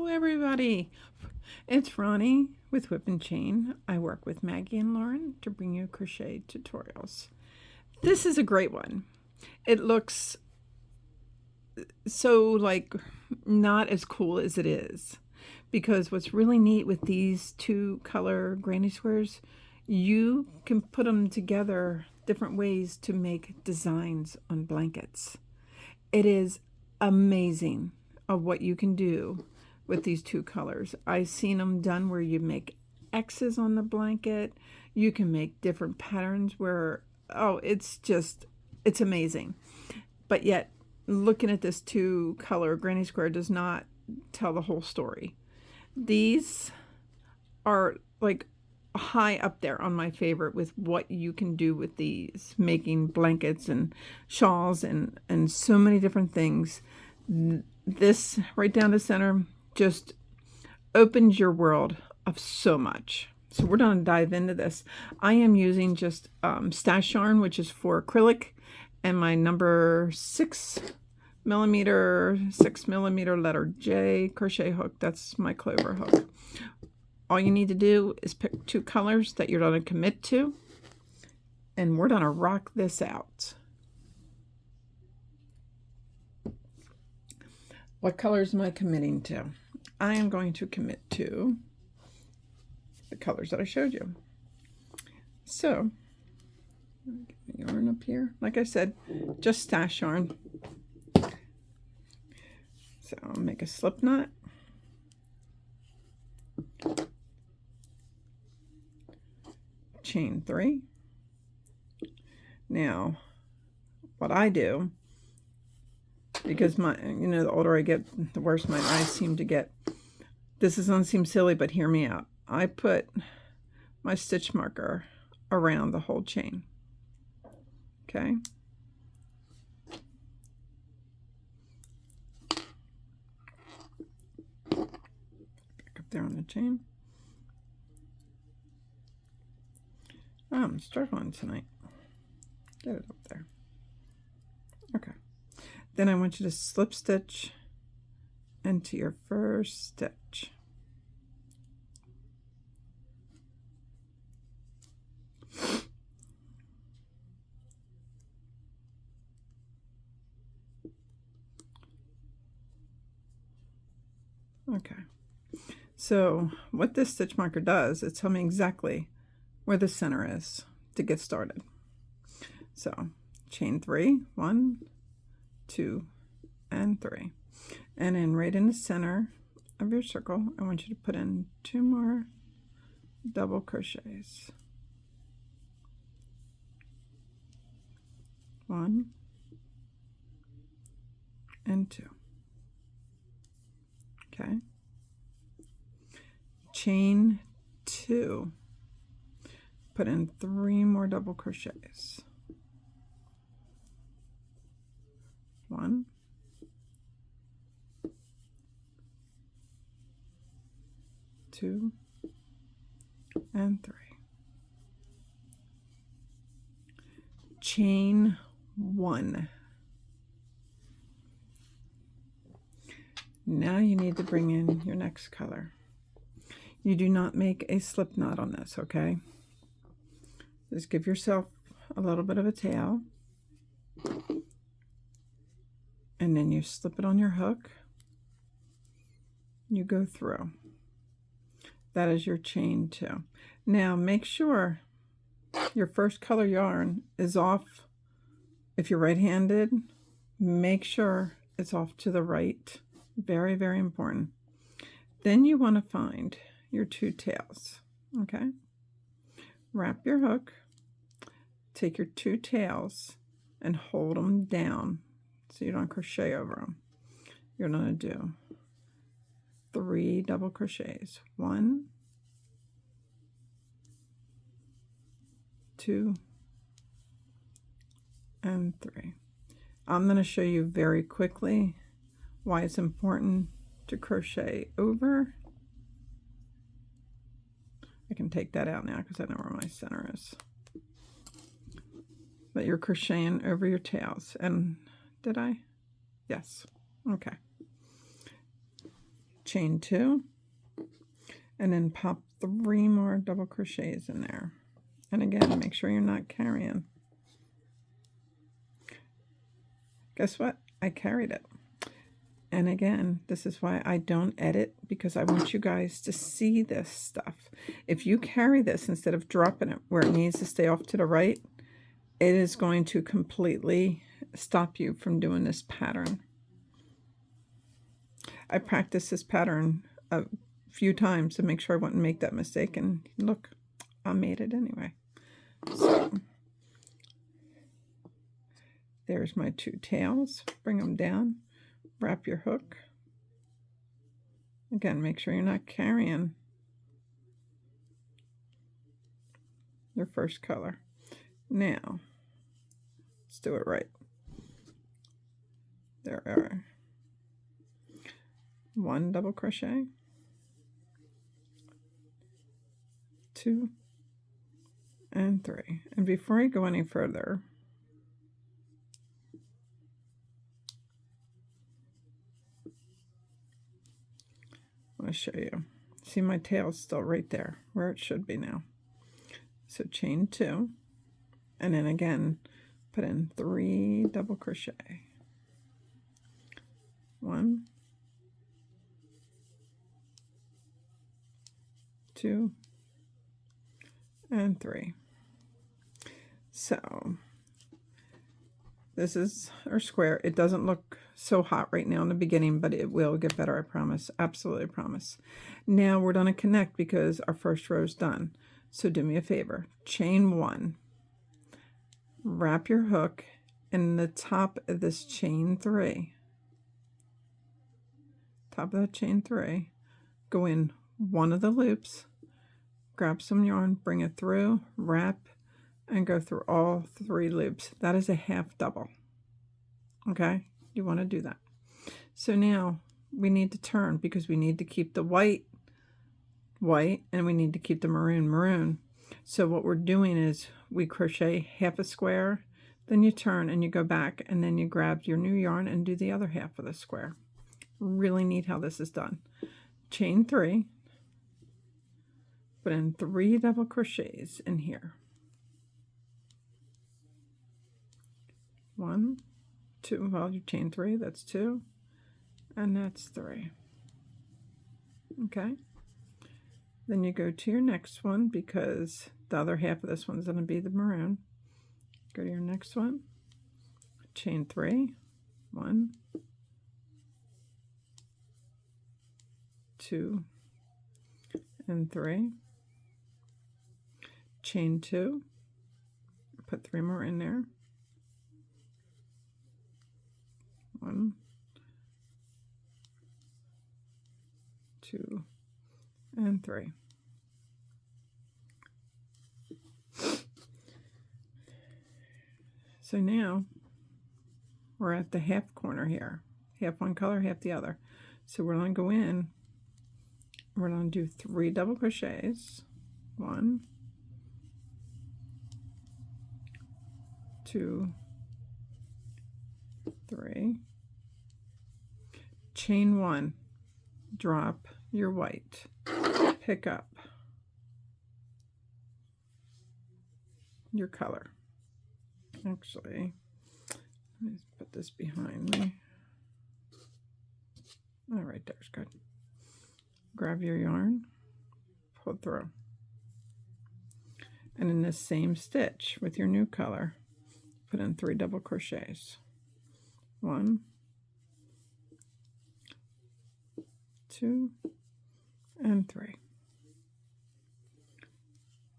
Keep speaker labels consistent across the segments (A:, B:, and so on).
A: everybody. It's Ronnie with Whip and Chain. I work with Maggie and Lauren to bring you crochet tutorials. This is a great one. It looks so not as cool as it is, because what's really neat with these two color granny squares, you can put them together different ways to make designs on blankets. It is amazing of what you can do with these two colors. I've seen them done where you make X's on the blanket. You can make different patterns where, it's amazing. But yet, looking at this two color granny square does not tell the whole story. These are like high up there on my favorite with what you can do with these, making blankets and shawls and so many different things. This right down the center just opens your world of so much. So we're going to dive into this. I am using just stash yarn, which is for acrylic, and my number 6mm letter J crochet hook. That's my clover hook. All you need to do is pick two colors that you're going to commit to, and we're going to rock this out. What colors am I committing to? I am going to commit to the colors that I showed you. So, get my yarn up here. Like I said, just stash yarn. So I'll make a slip knot. Chain 3. Now, what I do, because the older I get, the worse my eyes seem to get. This is going to seem silly, but hear me out. I put my stitch marker around the whole chain. Okay. Back up there on the chain. I'm struggling tonight. Get it up there. Okay. Then I want you to slip stitch into your first stitch. Okay. So what this stitch marker does, it tells me exactly where the center is to get started. So chain 3, 1, 2, and 3, and then right in the center of your circle I want you to put in 2 more double crochets. 1 and 2. Okay. Chain 2. Put in 3 more double crochets. 1, 2, and 3. Chain 1. Now you need to bring in your next color. You do not make a slip knot on this, okay? Just give yourself a little bit of a tail, and then you slip it on your hook. You go through. That is your chain 2. Now make sure your first color yarn is off. If you're right-handed, make sure it's off to the right. Very, very important. Then you want to find your 2 tails. Okay? Wrap your hook, take your 2 tails and hold them down so you don't crochet over them. You're going to do 3 double crochets. 1, 2, and 3. I'm going to show you very quickly why it's important to crochet over. I can take that out now because I know where my center is. But you're crocheting over your tails. And did I? Yes. Okay. chain 2, and then pop 3 more double crochets in there. And again, make sure you're not carrying. Guess what? I carried it. And again, this is why I don't edit, because I want you guys to see this stuff. If you carry this instead of dropping it where it needs to stay off to the right, it is going to completely stop you from doing this pattern. I practiced this pattern a few times to make sure I wouldn't make that mistake, and look, I made it anyway. So there's my 2 tails. Bring them down, wrap your hook. Again, make sure you're not carrying your first color. Now, let's do it right. There are 1 double crochet, 2, and 3. And before I go any further, I want to show you. See, my tail's still right there where it should be now. So chain 2, and then again put in 3 double crochet. 1, 2, and 3. So this is our square. It doesn't look so hot right now in the beginning, but it will get better, I promise. Absolutely promise. Now we're going to connect because our first row is done. So do me a favor, chain 1, wrap your hook in the top of this chain 3. Top of that chain 3, go in one of the loops, grab some yarn, bring it through, wrap, and go through all 3 loops. That is a half double. Okay, you want to do that. So now we need to turn because we need to keep the white and we need to keep the maroon. So what we're doing is we crochet half a square, then you turn and you go back, and then you grab your new yarn and do the other half of the square. Really neat how this is done. Chain 3, put in 3 double crochets in here. 1, 2, well, you chain 3, that's 2, and that's 3. Okay, then you go to your next one because the other half of this one's going to be the maroon. Go to your next one, chain 3, 1, 2, and 3, chain 2, put 3 more in there. 1, 2, and 3. So now we're at the half corner here. Half one color, half the other. So we're going to go in, we're going to do 3 double crochets. 1, 2, 3. Chain 1, drop your white, pick up your color. Actually, let me put this behind me. All right, there's good. Grab your yarn, pull through, and in this same stitch with your new color, put in 3 double crochets. 1, 2, and 3.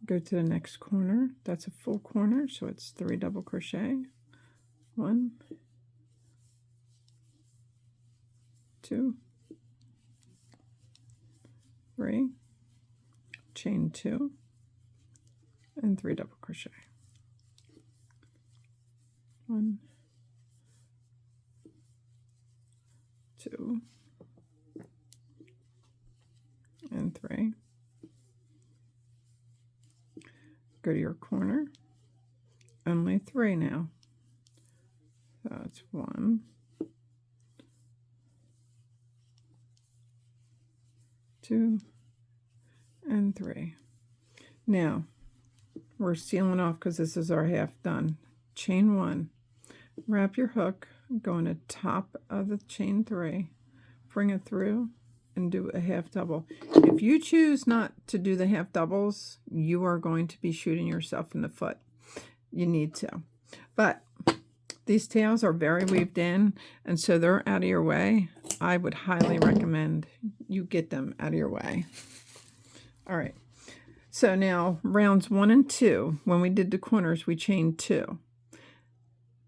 A: Go to the next corner. That's a full corner, so it's 3 double crochet. 1, 2, 3, chain 2, and 3 double crochet. 1, 2, and 3. Go to your corner, only 3 now. So it's 1, 2, and 3. Now we're sealing off because this is our half done. Chain 1, wrap your hook, go on the top of the chain 3, bring it through, and do a half double. If you choose not to do the half doubles, you are going to be shooting yourself in the foot. You need to. But these tails are very weaved in, and so they're out of your way. I would highly recommend you get them out of your way. All right. So now rounds 1 and 2, when we did the corners, we chained 2.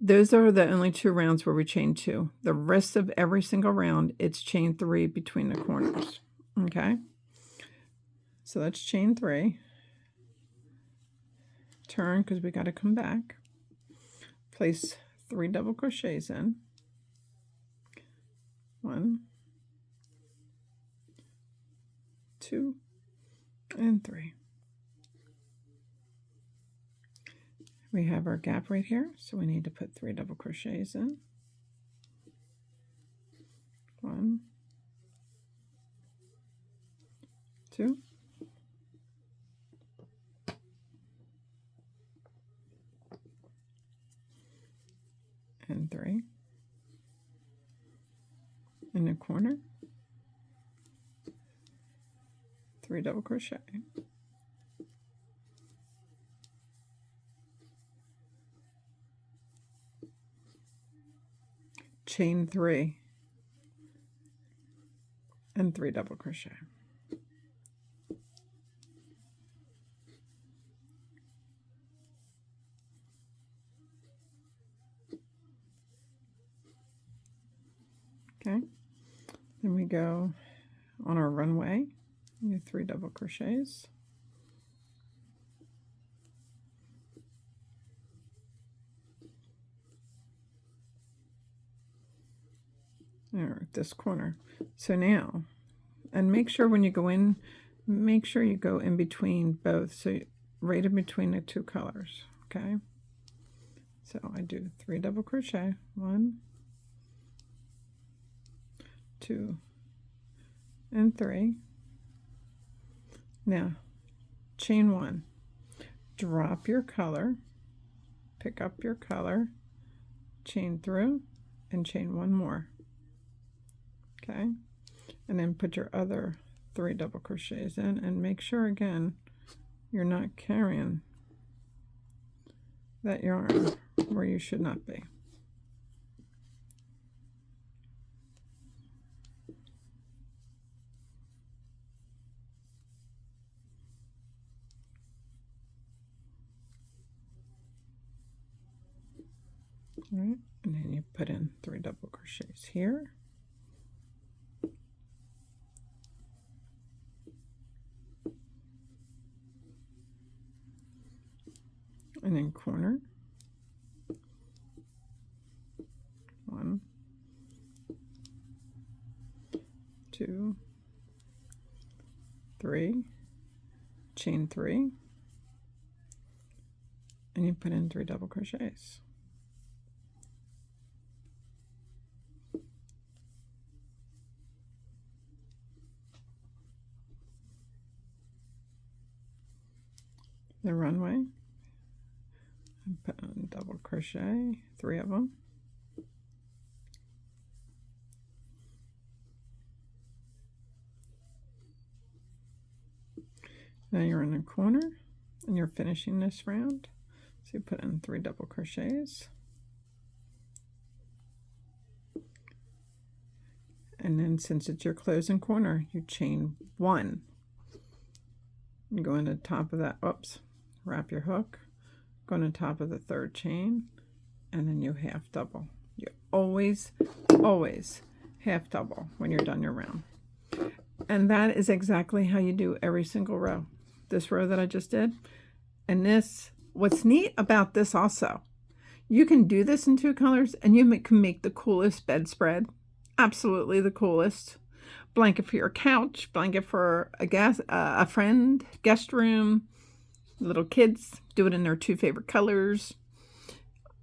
A: Those are the only 2 rounds where we chain 2. The rest of every single round, it's chain 3 between the corners. Okay? So let's chain 3. Turn, because we got to come back. Place 3 double crochets in. 1, 2, and 3. We have our gap right here, so we need to put 3 double crochets in. 1, 2, and 3. In the corner, 3 double crochet. Chain 3 and 3 double crochet. Okay, then we go on our runway, we do 3 double crochets. Or this corner. So now, and make sure when you go in, make sure you go in between both, so right in between the 2 colors. Okay, so I do 3 double crochet, 1, 2, and 3. Now chain 1, drop your color, pick up your color, chain through, and chain 1 more. Okay, and then put your other 3 double crochets in, and make sure again you're not carrying that yarn where you should not be. All right, and then you put in 3 double crochets here. And then corner, 1, 2, 3, chain 3, and you put in 3 double crochets. The runway, and put on double crochet, 3 of them. Now you're in the corner and you're finishing this round, so you put in 3 double crochets, and then since it's your closing corner, you chain 1. You go in the top of that, oops, wrap your hook, go on the top of the 3rd chain, and then you half double. You always half double when you're done your round. And that is exactly how you do every single row. This row that I just did, and this, what's neat about this also, you can do this in 2 colors and you can make the coolest bedspread, absolutely the coolest. Blanket for your couch, blanket for a friend, guest room, little kids, do it in their 2 favorite colors.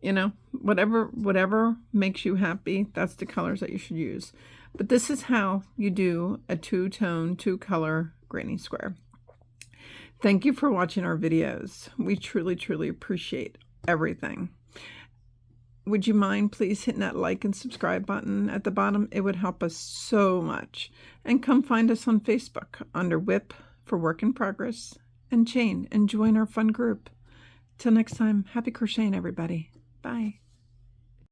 A: You know, whatever makes you happy, that's the colors that you should use. But this is how you do a two-tone, two-color granny square. Thank you for watching our videos. We truly, truly appreciate everything. Would you mind please hitting that like and subscribe button at the bottom? It would help us so much. And come find us on Facebook under WIP for Work in Progress and Chain, and join our fun group. Till next time, happy crocheting, everybody. Bye.